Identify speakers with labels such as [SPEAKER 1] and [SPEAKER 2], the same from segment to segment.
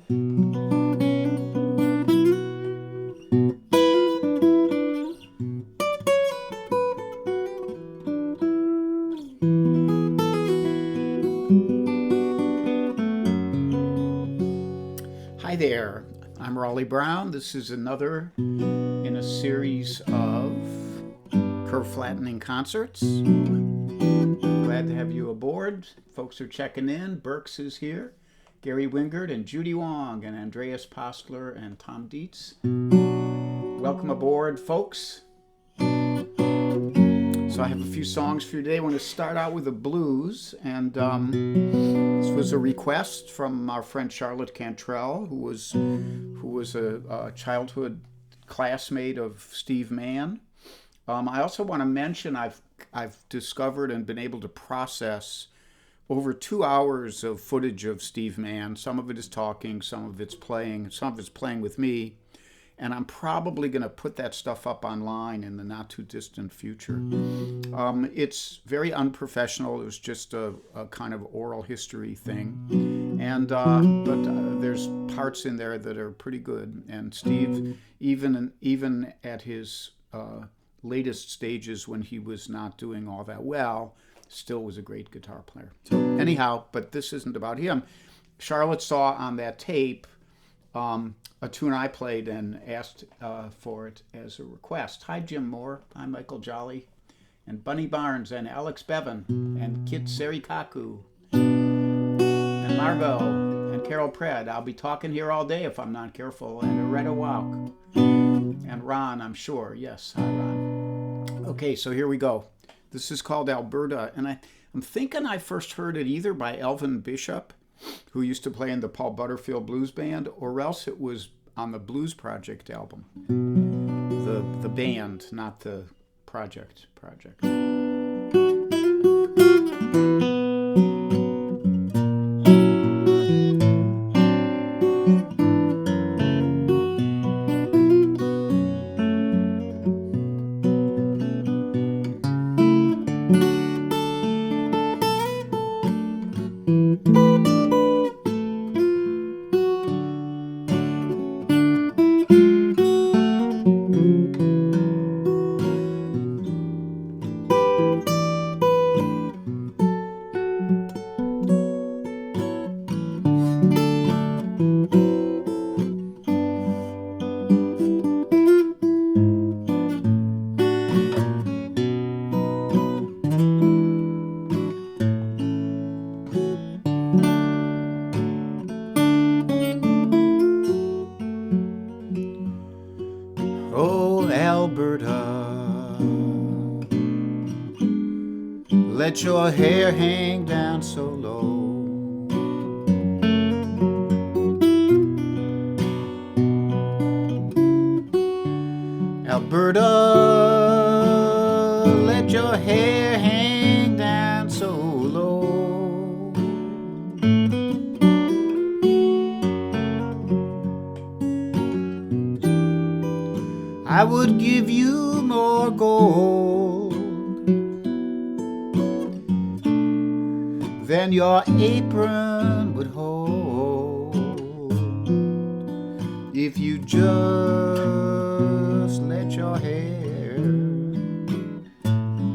[SPEAKER 1] Hi there, I'm Raleigh Brown. This is another in a series of curve flattening concerts. Glad to have you aboard. Folks are checking in. Burks is here, Gary Wingard and Judy Wong and Andreas Postler and Tom Dietz. Welcome aboard, folks. So I have a few songs for you today. I want to start out with a blues, and this was a request from our friend Charlotte Cantrell, who was a childhood classmate of Steve Mann. I also want to mention I've discovered and been able to process over 2 hours of footage of Steve Mann. Some of it is talking, some of it's playing with me. And I'm probably going to put that stuff up online in the not too distant future. It's very unprofessional. It was just a kind of oral history thing. And but there's parts in there that are pretty good. And Steve, even at his latest stages when he was not doing all that well, still was a great guitar player. So anyhow, but this isn't about him. Charlotte saw on that tape a tune I played and asked for it as a request. Hi, Jim Moore. Hi, Michael Jolly. And Bunny Barnes and Alex Bevan and Kit Serikaku and Margot and Carol Pred. I'll be talking here all day if I'm not careful. And Loretta Wauk and Ron, I'm sure. Yes, hi, Ron. Okay, so here we go. This is called Alberta. And I'm thinking I first heard it either by Elvin Bishop, who used to play in the Paul Butterfield Blues Band, or else it was on the Blues Project album. The band, not the project. Oh, Alberta, let your hair hang down so low. Alberta, let your hair hang down so low. I would give you more gold than your apron would hold if you just let your hair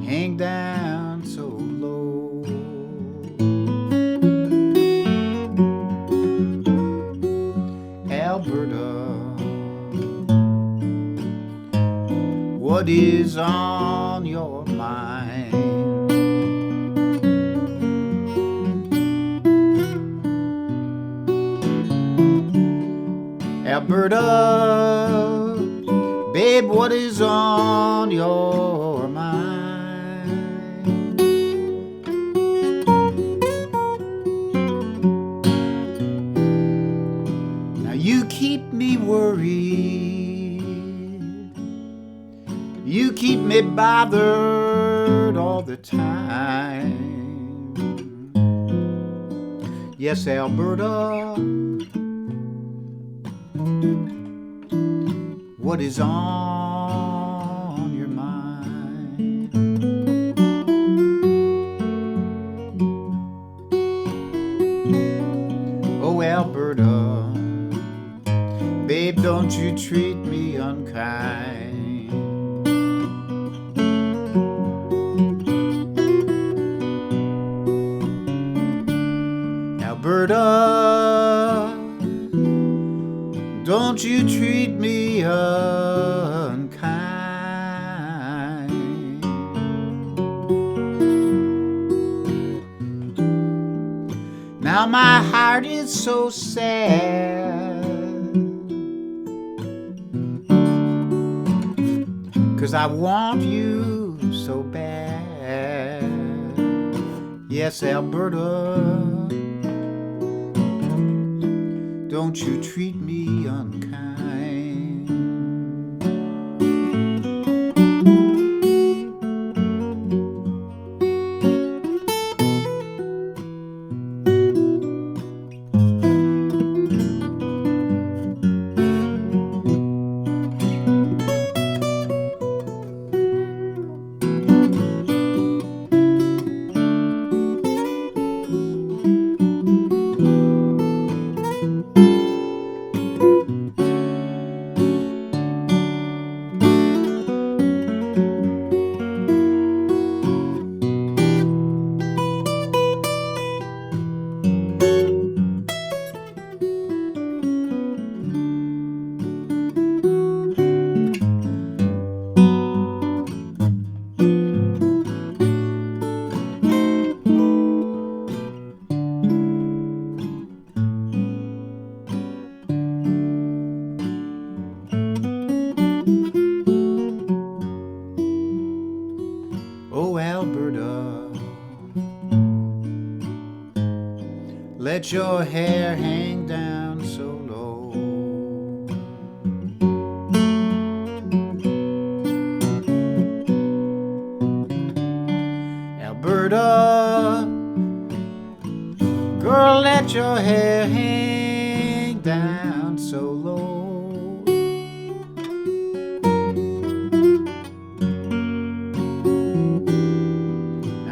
[SPEAKER 1] hang down so low. Alberta, what is on your mind? Alberta, babe, what is on your mind? Now you keep me worried, you keep me bothered all the time. Yes, Alberta, what is on your mind? Oh, Alberta, don't you treat me unkind. Alberta, don't you treat me unkind. Now my heart is so sad, 'cause I want you so bad. Yes, Alberta, don't you treat me unkind. Oh, Alberta, let your hair hang down so low. Alberta, girl, let your hair hang down so low.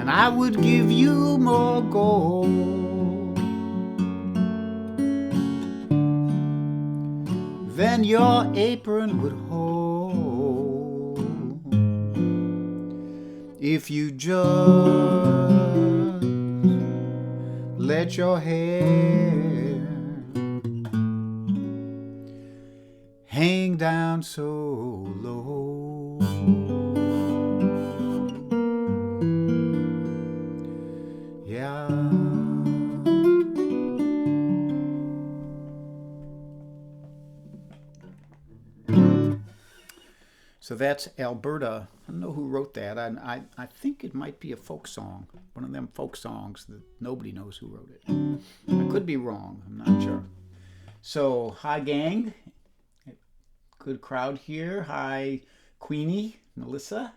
[SPEAKER 1] I would give you more gold than your apron would hold, if you just let your hair hang down so low. Yeah. So that's Alberta. I don't know who wrote that. I think it might be a folk song. One of them folk songs that nobody knows who wrote it. I could be wrong. I'm not sure. So, hi gang. Good crowd here. Hi Queenie, Melissa.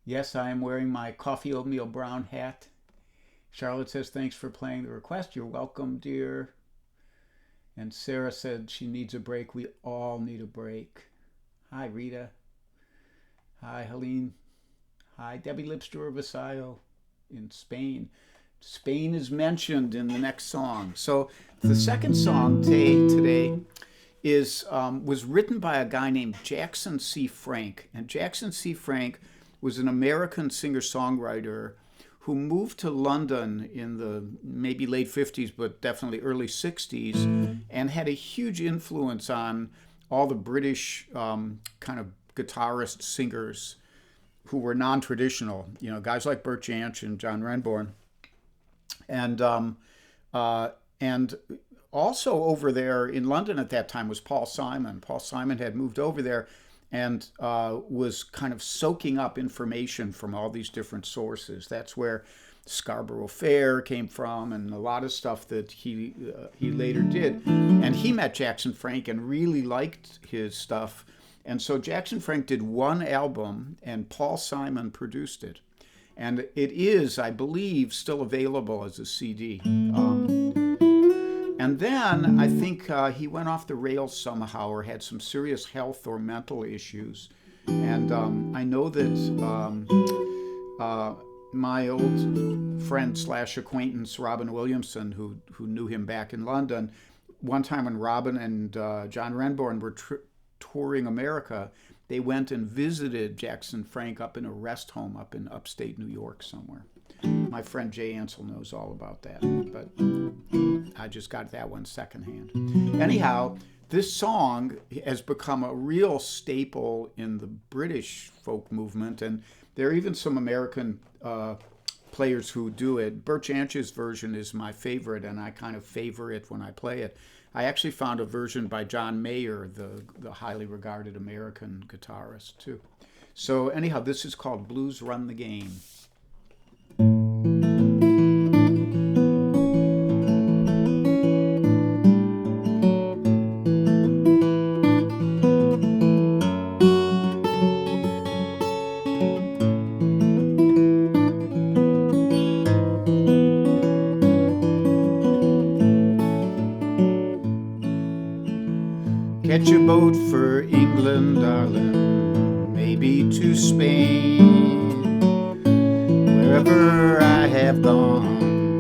[SPEAKER 1] Yes, I am wearing my coffee oatmeal brown hat. Charlotte says, thanks for playing the request. You're welcome, dear. And Sarah said she needs a break. We all need a break. Hi, Rita. Hi, Helene. Hi, Debbie Lipster of Vasallo in Spain. Spain is mentioned in the next song. So the second song today was written by a guy named Jackson C. Frank. And Jackson C. Frank was an American singer-songwriter who moved to London in the maybe late 50s, but definitely early 60s, and had a huge influence on all the British kind of guitarist singers who were non-traditional, guys like Bert Jansch and John Renbourn. And also over there in London at that time was Paul Simon. Paul Simon had moved over there and was kind of soaking up information from all these different sources. That's where Scarborough Fair came from, and a lot of stuff that he later did. And he met Jackson Frank and really liked his stuff. And so Jackson Frank did one album, and Paul Simon produced it. And it is, I believe, still available as a CD. And then I think he went off the rails somehow, or had some serious health or mental issues. And I know that my old friend / acquaintance, Robin Williamson, who knew him back in London, one time when Robin and John Renborn were touring America, they went and visited Jackson Frank up in a rest home up in upstate New York somewhere. My friend Jay Ansel knows all about that, but I just got that one secondhand. Anyhow, this song has become a real staple in the British folk movement, and there are even some American players who do it. Burt Jansch's version is my favorite, and I kind of favor it when I play it. I actually found a version by John Mayer, the highly regarded American guitarist, too. So anyhow, this is called Blues Run the Game. Catch a boat for England, darling, maybe to Spain. Wherever I have gone,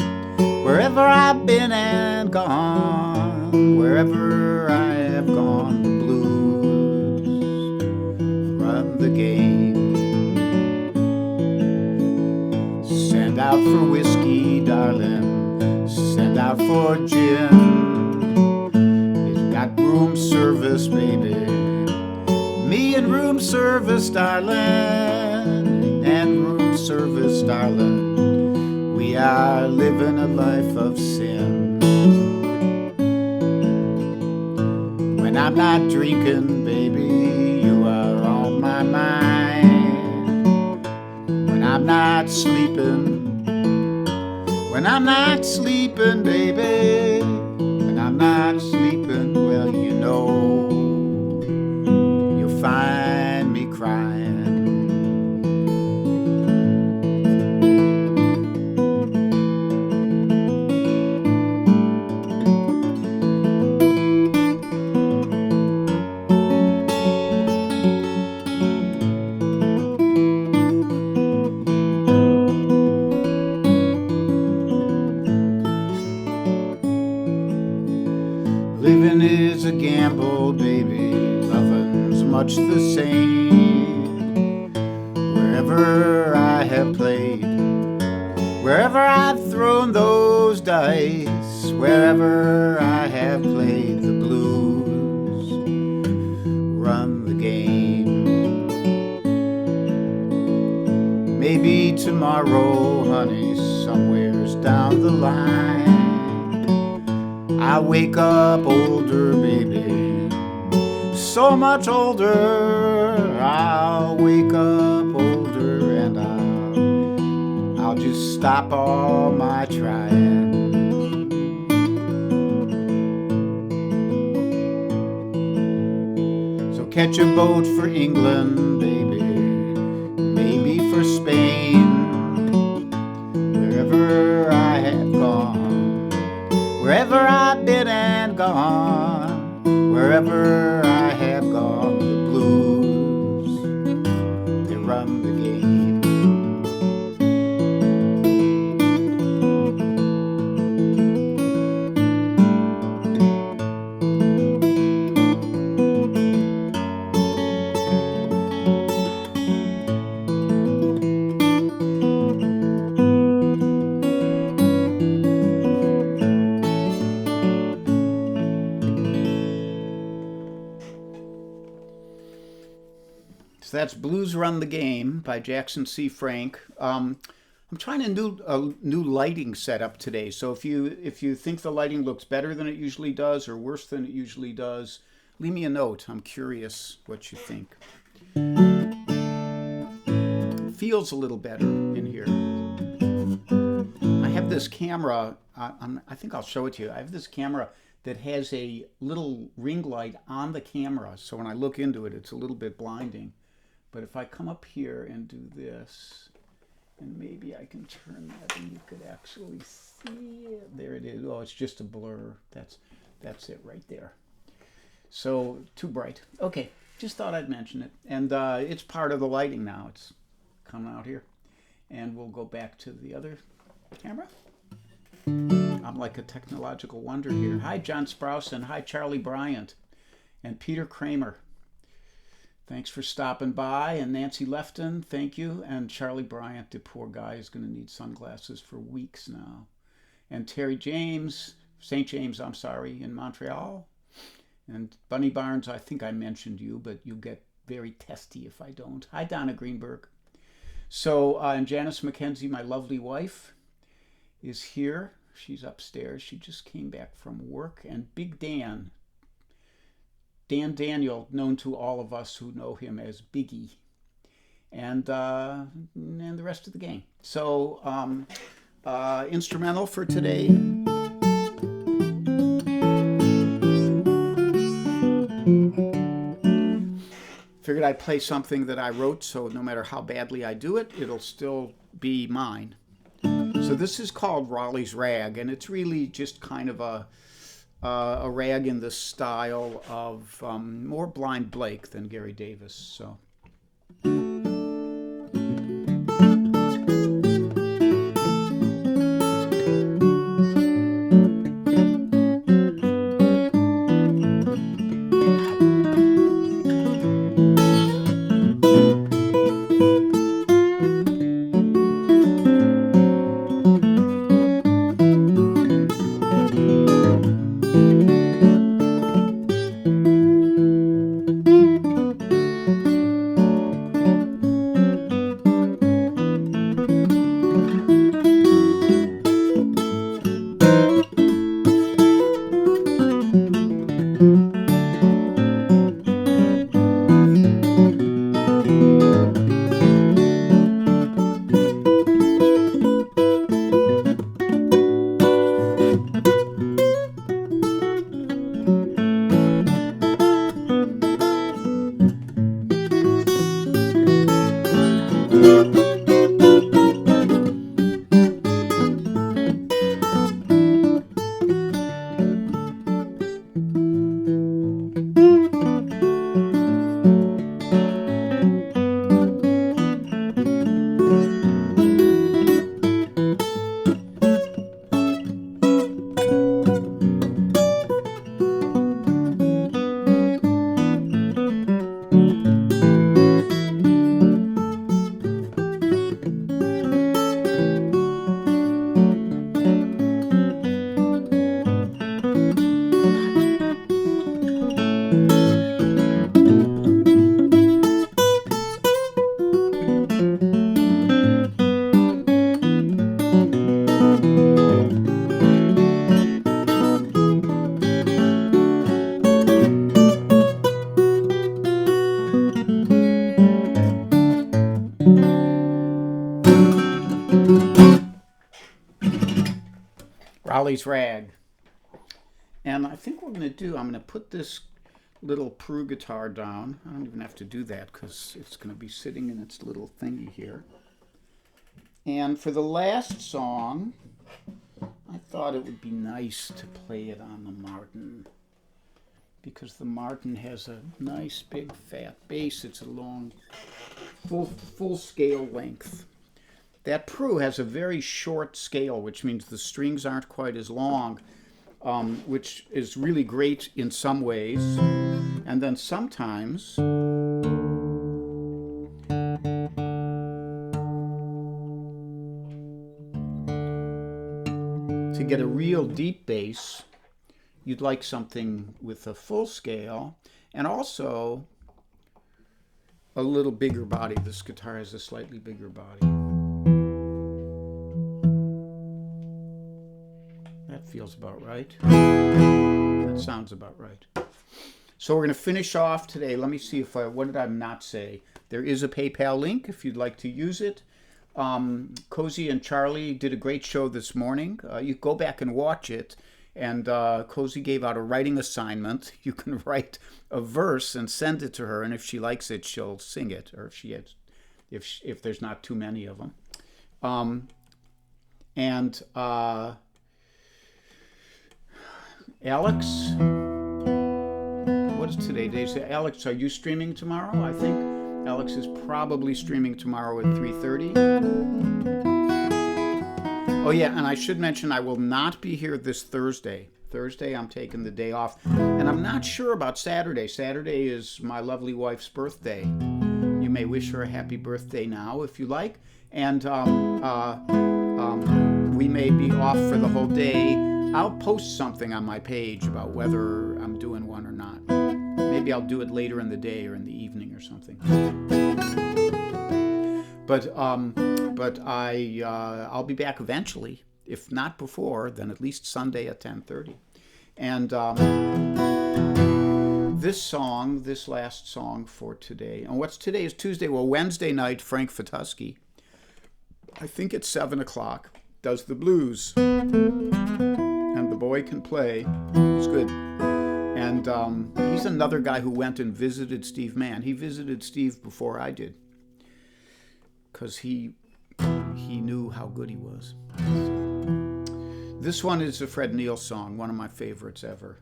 [SPEAKER 1] wherever I've been and gone, wherever I have gone, the blues run the game. Send out for whiskey, darling, send out for gin. Room service, baby, me and room service, darling, and room service, darling, we are living a life of sin. When I'm not drinking, baby, you are on my mind. When I'm not sleeping, baby, when I'm not sleeping, well, you know, you'll find me crying. Living is a gamble, baby, loving's much the same. Wherever I have played, wherever I've thrown those dice, wherever I have played, the blues run the game. Maybe tomorrow, honey, somewhere's down the line, I wake up older, baby, so much older. I'll wake up older and I'll just stop all my trying. So catch a boat for England, baby, maybe for Spain. Wherever I have gone, wherever I've been and gone, wherever I have gone, the blues, they run the game. So that's Blues Run the Game by Jackson C. Frank. I'm trying a new lighting setup today. So if you think the lighting looks better than it usually does or worse than it usually does, leave me a note. I'm curious what you think. It feels a little better in here. I have this camera. I think I'll show it to you. I have this camera that has a little ring light on the camera. So when I look into it, it's a little bit blinding. But if I come up here and do this, and maybe I can turn that and you could actually see it. There it is. Oh, it's just a blur. That's it right there. So too bright. Okay, just thought I'd mention it. And it's part of the lighting now. It's coming out here. And we'll go back to the other camera. I'm like a technological wonder here. Hi, John Sprouse, and hi, Charlie Bryant, and Peter Kramer. Thanks for stopping by. And Nancy Lefton, thank you. And Charlie Bryant, the poor guy, is going to need sunglasses for weeks now. And Terry James, St. James, I'm sorry, in Montreal. And Bunny Barnes, I think I mentioned you, but you get very testy if I don't. Hi, Donna Greenberg. So, and Janice McKenzie, my lovely wife, is here. She's upstairs. She just came back from work. And Big Dan, Dan Daniel, known to all of us who know him as Biggie, and the rest of the gang. So, instrumental for today. Figured I'd play something that I wrote, so no matter how badly I do it, it'll still be mine. So this is called Raleigh's Rag, and it's really just kind of a rag in the style of more Blind Blake than Gary Davis. So. Raleigh's Rag. And I think what I'm going to put this little Peru guitar down. I don't even have to do that because it's going to be sitting in its little thingy here. And for the last song, I thought it would be nice to play it on the Martin, because the Martin has a nice big fat bass. It's a long, full scale length. That Peru has a very short scale, which means the strings aren't quite as long, which is really great in some ways. And then sometimes to get a real deep bass, you'd like something with a full scale and also a little bigger body. This guitar has a slightly bigger body. That feels about right. That sounds about right. So we're going to finish off today. Let me see if what did I not say? There is a PayPal link if you'd like to use it. Cozy and Charlie did a great show this morning. You go back and watch it. And Cozy gave out a writing assignment. You can write a verse and send it to her, and if she likes it, she'll sing it, or if there's not too many of them. Alex, what is today? Alex, are you streaming tomorrow? I think Alex is probably streaming tomorrow at 3:30. Oh yeah, and I should mention I will not be here this Thursday. Thursday I'm taking the day off, and I'm not sure about Saturday. Saturday is my lovely wife's birthday. You may wish her a happy birthday now if you like, and we may be off for the whole day. I'll post something on my page about whether I'm doing one or not. Maybe I'll do it later in the day or in the evening or something. But I'll be back eventually. If not before, then at least Sunday at 10:30. And this last song for today. And what's today is Tuesday. Well, Wednesday night, Frank Fatuski, I think it's 7 o'clock, does the blues. And the boy can play. He's good. And he's another guy who went and visited Steve Mann. He visited Steve before I did, because he knew how good he was. This one is a Fred Neil song, one of my favorites ever.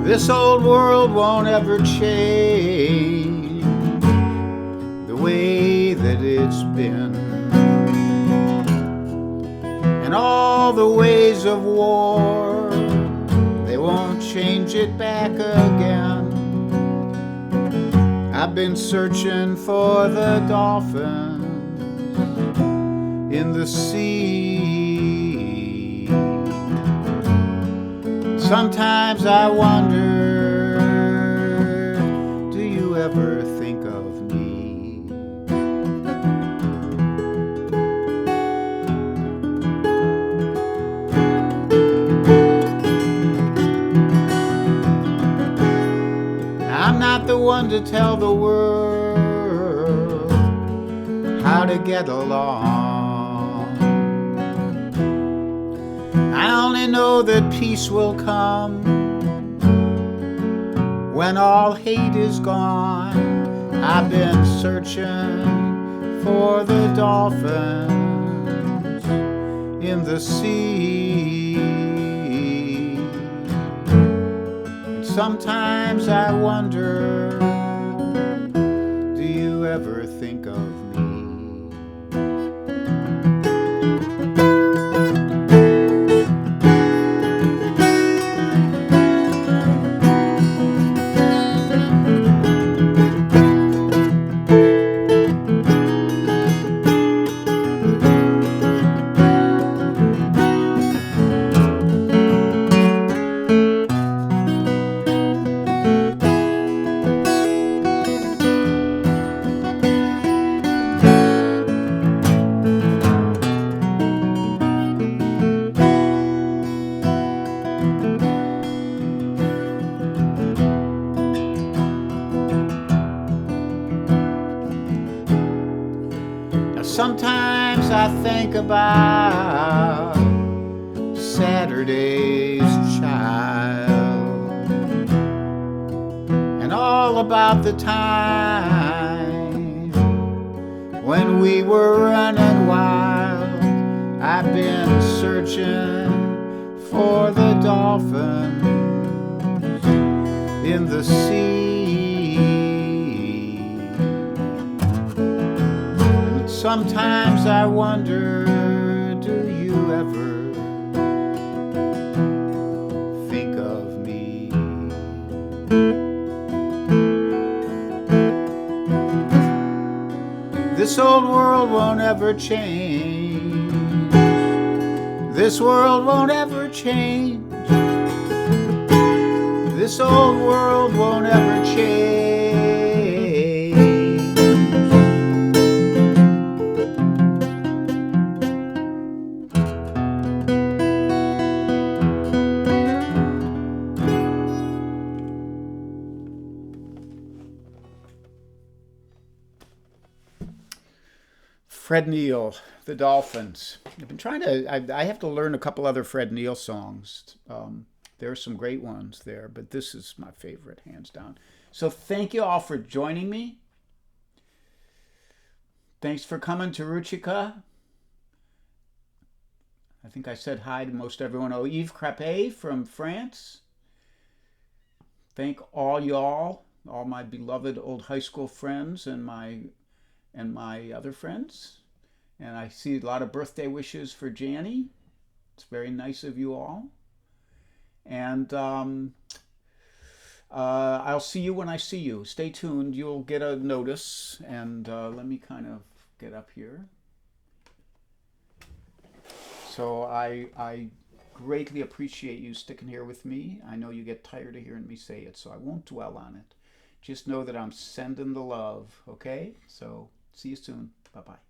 [SPEAKER 1] This old world won't ever change the way that it's been, and all the ways of war, they won't change it back again. I've been searching for the dolphins in the sea. Sometimes I wonder, do you ever think of me? I'm not the one to tell the world how to get along. I only know that peace will come when all hate is gone. I've been searching for the dolphins in the sea. And sometimes I wonder, do you ever think of me? Sometimes I think about Saturday's child and all about the time when we were running wild. I've been searching for the dolphins in the sea. Sometimes I wonder, do you ever think of me? This old world won't ever change. This world won't ever change. This old world won't ever change. Fred Neil, the Dolphins. I've been trying to, I have to learn a couple other Fred Neil songs. There are some great ones there, but this is my favorite, hands down. So thank you all for joining me. Thanks for coming to Ruchika. I think I said hi to most everyone. Oh, Yves Crapet from France. Thank all y'all, all my beloved old high school friends and my other friends. And I see a lot of birthday wishes for Janny. It's very nice of you all. And I'll see you when I see you. Stay tuned. You'll get a notice. And let me kind of get up here. So I greatly appreciate you sticking here with me. I know you get tired of hearing me say it, so I won't dwell on it. Just know that I'm sending the love, okay? So see you soon. Bye-bye.